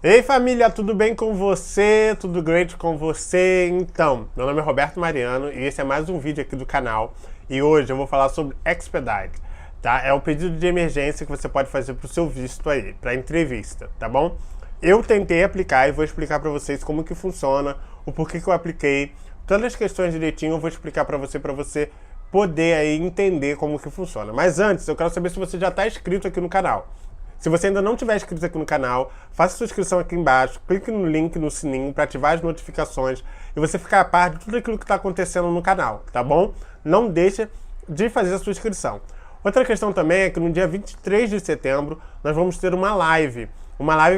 Ei família, tudo bem com você? Tudo great com você? Então, meu nome é Roberto Mariano e esse é mais um vídeo aqui do canal. E hoje eu vou falar sobre Expedite, tá? É o pedido de emergência que você pode fazer para o seu visto aí, para entrevista, tá bom? Eu tentei aplicar e vou explicar para vocês como que funciona, o porquê que eu apliquei, todas as questões direitinho eu vou explicar para você poder aí entender como que funciona. Mas antes, eu quero saber se você já está inscrito aqui no canal. Se você ainda não tiver inscrito aqui no canal, faça sua inscrição aqui embaixo, clique no link no sininho para ativar as notificações e você ficar a par de tudo aquilo que está acontecendo no canal, tá bom? Não deixa de fazer a sua inscrição. Outra questão também é que no dia 23 de setembro nós vamos ter uma live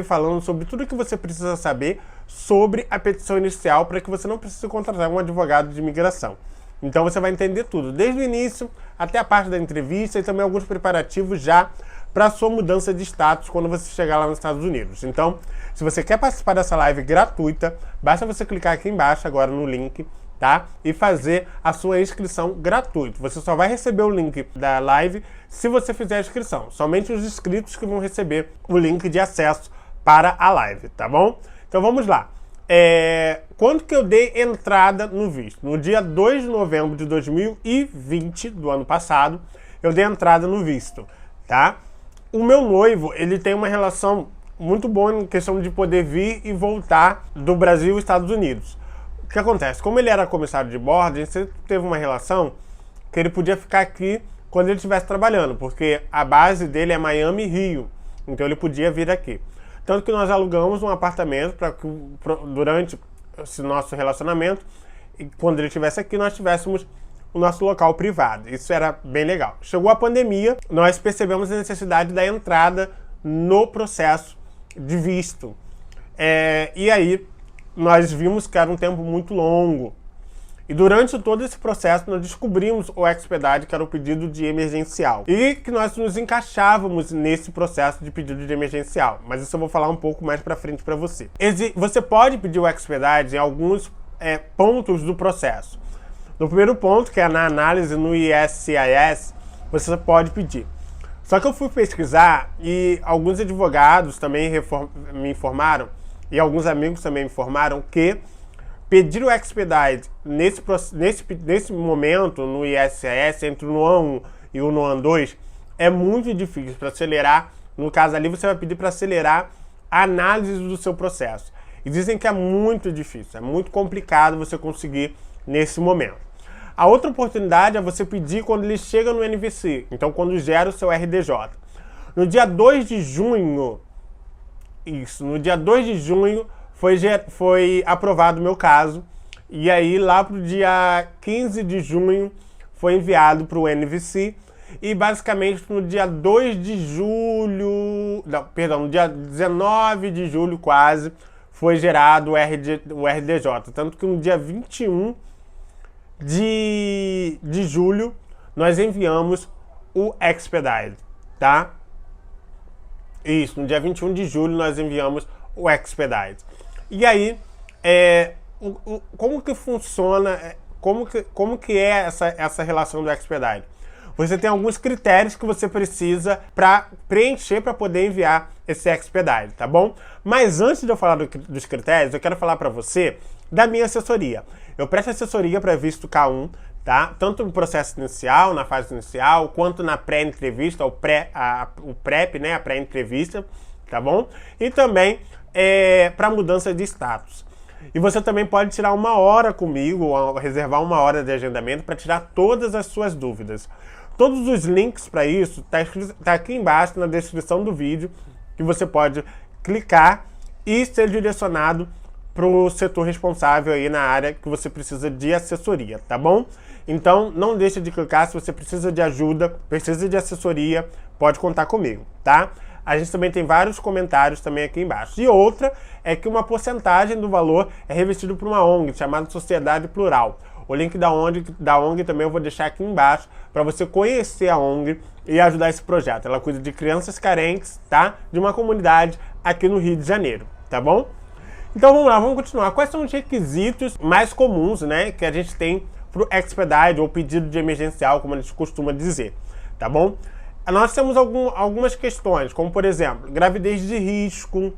falando sobre tudo que você precisa saber sobre a petição inicial para que você não precise contratar um advogado de imigração. Então você vai entender tudo, desde o início até a parte da entrevista e também alguns preparativos já para a sua mudança de status quando você chegar lá nos Estados Unidos. Então, se você quer participar dessa live gratuita, basta você clicar aqui embaixo agora no link, tá? E fazer a sua inscrição gratuita. Você só vai receber o link da live se você fizer a inscrição. Somente os inscritos que vão receber o link de acesso para a live, tá bom? Então vamos lá. Quando que eu dei entrada no visto? No dia 2 de novembro de 2020, do ano passado, eu dei entrada no visto, tá? O meu noivo, ele tem uma relação muito boa em questão de poder vir e voltar do Brasil e Estados Unidos. O que acontece? Como ele era comissário de bordo, a gente sempre teve uma relação que ele podia ficar aqui quando ele estivesse trabalhando, porque a base dele é Miami e Rio, então ele podia vir aqui. Tanto que nós alugamos um apartamento para que durante esse nosso relacionamento, e quando ele estivesse aqui, nós tivéssemos o nosso local privado. Isso era bem legal. Chegou a pandemia, nós percebemos a necessidade da entrada no processo de visto. E aí, nós vimos que era um tempo muito longo. E durante todo esse processo, nós descobrimos o Expedite, que era o pedido de emergencial. E que nós nos encaixávamos nesse processo de pedido de emergencial. Mas isso eu vou falar um pouco mais pra frente pra você. Você pode pedir o Expedite em alguns pontos do processo. No primeiro ponto, que é na análise no USCIS, você pode pedir. Só que eu fui pesquisar e alguns advogados também me informaram, e alguns amigos também me informaram, que pedir o Expedite nesse momento no USCIS, entre o NOAN 1 e o NOAN 2, é muito difícil para acelerar. No caso ali, você vai pedir para acelerar a análise do seu processo. E dizem que é muito difícil, é muito complicado você conseguir nesse momento. A outra oportunidade é você pedir quando ele chega no NVC, então quando gera o seu RDJ. No dia 2 de junho, no dia 2 de junho foi aprovado o meu caso, e aí lá pro dia 15 de junho foi enviado para o NVC, e basicamente no dia 2 de julho, no dia 19 de julho quase, foi gerado o RDJ, tanto que no dia 21 de julho, nós enviamos o Expedite, tá? Isso, no dia 21 de julho nós enviamos o Expedite. E aí, como que funciona, como que é essa relação do Expedite? Você tem alguns critérios que você precisa para preencher para poder enviar esse Expedite, tá bom? Mas antes de eu falar dos critérios, eu quero falar para você da minha assessoria. Eu presto assessoria para visto K1, tá? Tanto no processo inicial, na fase inicial, quanto na pré-entrevista, o PrEP, né? A pré-entrevista, tá bom? E também para mudança de status. E você também pode tirar uma hora comigo, ou reservar uma hora de agendamento para tirar todas as suas dúvidas. Todos os links para isso tá aqui embaixo na descrição do vídeo, que você pode clicar e ser direcionado para o setor responsável aí na área que você precisa de assessoria, tá bom? Então, não deixe de clicar. Se você precisa de ajuda, precisa de assessoria, pode contar comigo, tá? A gente também tem vários comentários também aqui embaixo. E outra é que uma porcentagem do valor é revestido por uma ONG chamada Sociedade Plural. O link da ONG também eu vou deixar aqui embaixo para você conhecer a ONG e ajudar esse projeto. Ela cuida de crianças carentes, tá? De uma comunidade aqui no Rio de Janeiro, tá bom? Então vamos lá, vamos continuar. Quais são os requisitos mais comuns, né, que a gente tem para o Expedite ou pedido de emergencial, como a gente costuma dizer, tá bom? Nós temos algumas questões, como por exemplo, gravidez de risco,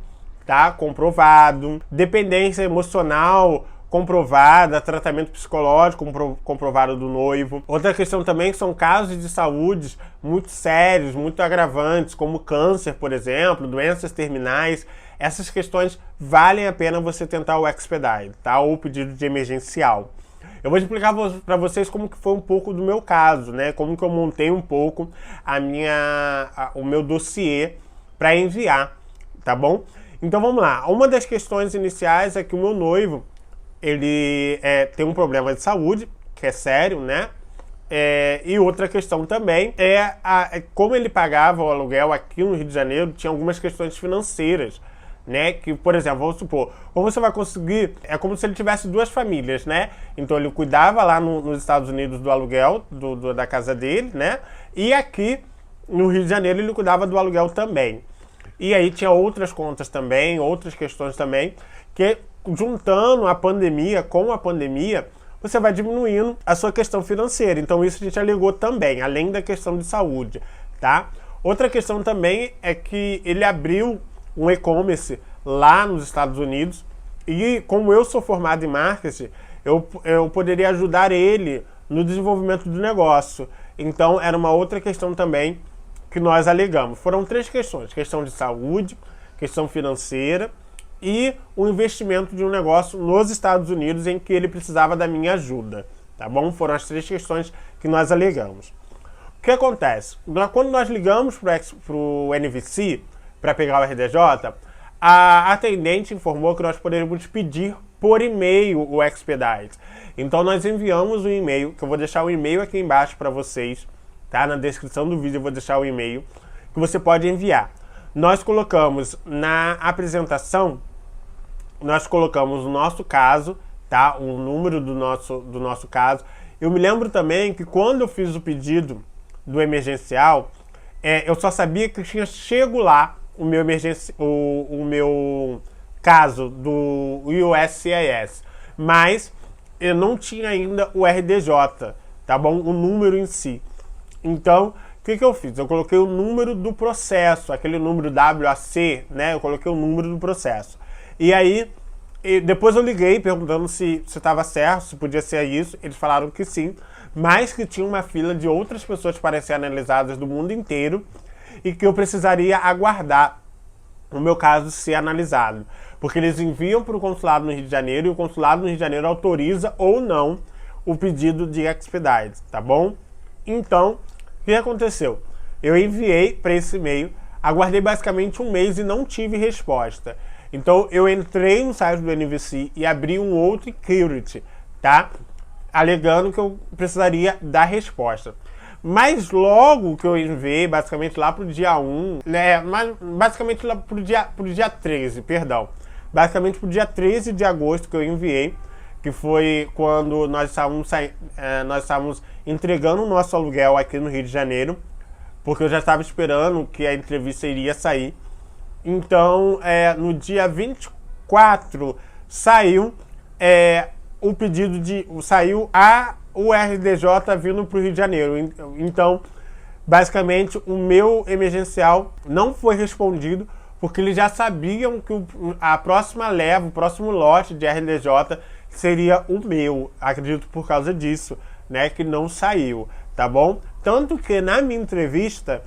tá? Comprovado. Dependência emocional comprovada, tratamento psicológico comprovado do noivo. Outra questão também são casos de saúde muito sérios, muito agravantes, como câncer, por exemplo, doenças terminais. Essas questões valem a pena você tentar o Expedite, tá? Ou o pedido de emergencial. Eu vou explicar para vocês como que foi um pouco do meu caso, né? Como que eu montei um pouco o meu dossiê para enviar, tá bom? Então vamos lá. Uma das questões iniciais é que o meu noivo, ele tem um problema de saúde, que é sério, né? E outra questão também como ele pagava o aluguel aqui no Rio de Janeiro, tinha algumas questões financeiras, né? Que, por exemplo, vamos supor, como você vai conseguir, é como se ele tivesse duas famílias, né? Então ele cuidava lá nos Estados Unidos do aluguel da casa dele, né? E aqui no Rio de Janeiro ele cuidava do aluguel também. E aí tinha outras contas também, outras questões também, que juntando a pandemia com a pandemia, você vai diminuindo a sua questão financeira. Então isso a gente alegou também, além da questão de saúde, tá? Outra questão também é que ele abriu um e-commerce lá nos Estados Unidos e como eu sou formado em marketing, eu poderia ajudar ele no desenvolvimento do negócio. Então era uma outra questão também que nós alegamos. Foram 3 questões: questão de saúde, questão financeira e o investimento de um negócio nos Estados Unidos em que ele precisava da minha ajuda, tá bom? Foram as 3 questões que nós alegamos. O que acontece? Quando nós ligamos para o NVC para pegar o RDJ, a atendente informou que nós poderíamos pedir por e-mail o Expedite. Então nós enviamos um e-mail, que eu vou deixar o e-mail aqui embaixo para vocês, tá? Na descrição do vídeo eu vou deixar o e-mail que você pode enviar. Nós colocamos na apresentação, nós colocamos o nosso caso, tá? O número do nosso caso. Eu me lembro também que quando eu fiz o pedido do emergencial, eu só sabia que tinha chego lá o meu caso do USCIS, mas eu não tinha ainda o RDJ, tá bom? O número em si. Então, o que eu fiz? Eu coloquei o número do processo, aquele número WAC, né? Eu coloquei o número do processo. E aí, depois eu liguei perguntando se estava certo, se podia ser isso. Eles falaram que sim, mas que tinha uma fila de outras pessoas para serem analisadas do mundo inteiro e que eu precisaria aguardar o meu caso ser analisado. Porque eles enviam para o consulado no Rio de Janeiro e o consulado no Rio de Janeiro autoriza ou não o pedido de Expedite, tá bom? Então, o que aconteceu? Eu enviei para esse e-mail, aguardei basicamente um mês e não tive resposta. Então, eu entrei no site do NVC e abri um outro inquiry, tá? Alegando que eu precisaria da resposta. Mas logo que eu enviei, basicamente lá pro dia 1, né, basicamente lá pro dia 13, perdão. Basicamente pro dia 13 de agosto que eu enviei, que foi quando nós estávamos entregando o nosso aluguel aqui no Rio de Janeiro, porque eu já estava esperando que a entrevista iria sair. Então, no dia 24, saiu o pedido saiu o RDJ vindo para o Rio de Janeiro. Então, basicamente, o meu emergencial não foi respondido, porque eles já sabiam que a próxima leva, o próximo lote de RDJ seria o meu. Acredito por causa disso, né, que não saiu, tá bom? Tanto que na minha entrevista,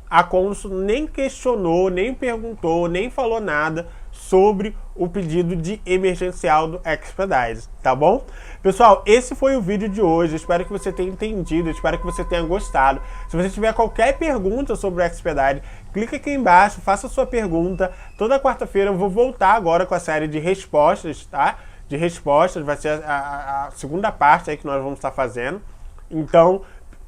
a cônsul nem questionou, nem perguntou, nem falou nada sobre o pedido de emergencial do Expedite, tá bom? Pessoal, esse foi o vídeo de hoje, espero que você tenha entendido, espero que você tenha gostado. Se você tiver qualquer pergunta sobre o Expedite, clica aqui embaixo, faça a sua pergunta. Toda quarta-feira eu vou voltar agora com a série de respostas, tá? De respostas, vai ser a segunda parte aí que nós vamos estar fazendo. Então,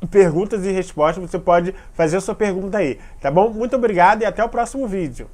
perguntas e respostas, você pode fazer a sua pergunta aí, tá bom? Muito obrigado e até o próximo vídeo.